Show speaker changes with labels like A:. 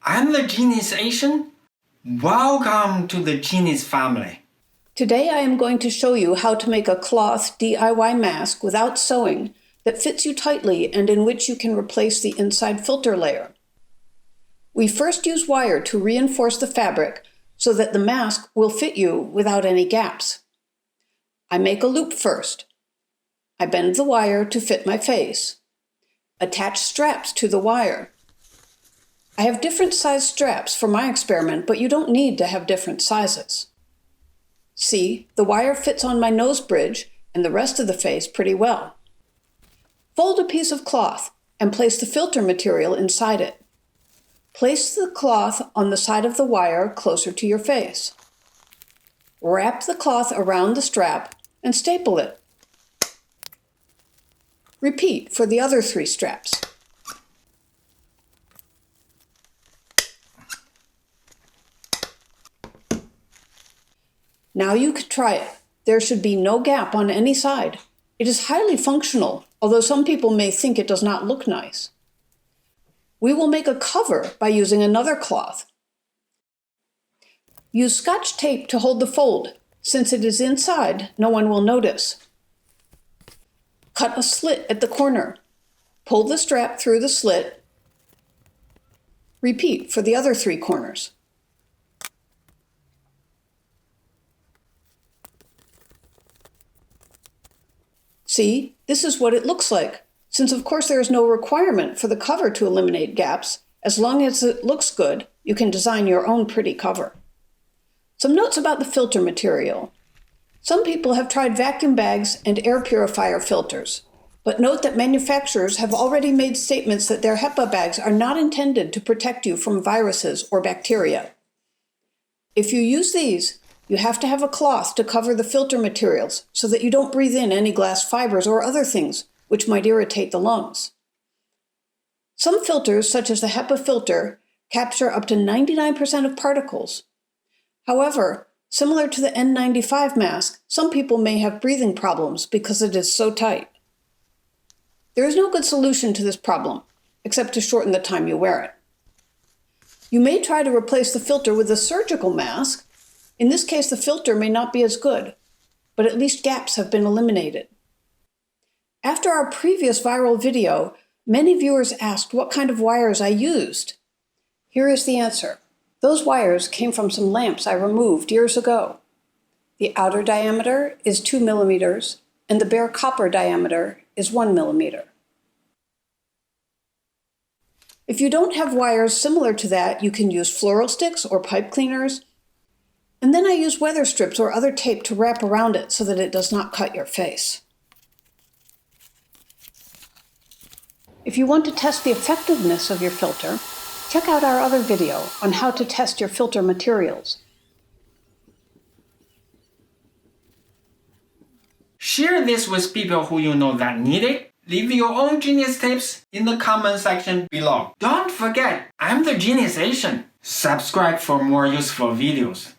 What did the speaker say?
A: I'm the Genius Asian. Welcome to the Genius family.
B: Today I am going to show you how to make a cloth DIY mask without sewing that fits you tightly and in which you can replace the inside filter layer. We first use wire to reinforce the fabric so that the mask will fit you without any gaps. I make a loop first. I bend the wire to fit my face. Attach straps to the wire. I have different size straps for my experiment, but you don't need to have different sizes. See, the wire fits on my nose bridge and the rest of the face pretty well. Fold a piece of cloth and place the filter material inside it. Place the cloth on the side of the wire closer to your face. Wrap the cloth around the strap and staple it. Repeat for the other 3 straps. Now you can try it. There should be no gap on any side. It is highly functional, although some people may think it does not look nice. We will make a cover by using another cloth. Use Scotch tape to hold the fold. Since it is inside, no one will notice. Cut a slit at the corner. Pull the strap through the slit. Repeat for the other 3 corners. See, this is what it looks like. Since of course there is no requirement for the cover to eliminate gaps, as long as it looks good, you can design your own pretty cover. Some notes about the filter material. Some people have tried vacuum bags and air purifier filters, but note that manufacturers have already made statements that their HEPA bags are not intended to protect you from viruses or bacteria. If you use these, you have to have a cloth to cover the filter materials so that you don't breathe in any glass fibers or other things which might irritate the lungs. Some filters, such as the HEPA filter, capture up to 99% of particles. However, similar to the N95 mask, some people may have breathing problems because it is so tight. There is no good solution to this problem, except to shorten the time you wear it. You may try to replace the filter with a surgical mask. In this case, the filter may not be as good, but at least gaps have been eliminated. After our previous viral video, many viewers asked what kind of wires I used. Here is the answer. Those wires came from some lamps I removed years ago. The outer diameter is 2 millimeters, and the bare copper diameter is 1 millimeter. If you don't have wires similar to that, you can use floral sticks or pipe cleaners. And then I use weather strips or other tape to wrap around it so that it does not cut your face. If you want to test the effectiveness of your filter, check out our other video on how to test your filter materials.
A: Share this with people who you know that need it. Leave your own genius tips in the comment section below. Don't forget, I'm the Genius Asian. Subscribe for more useful videos.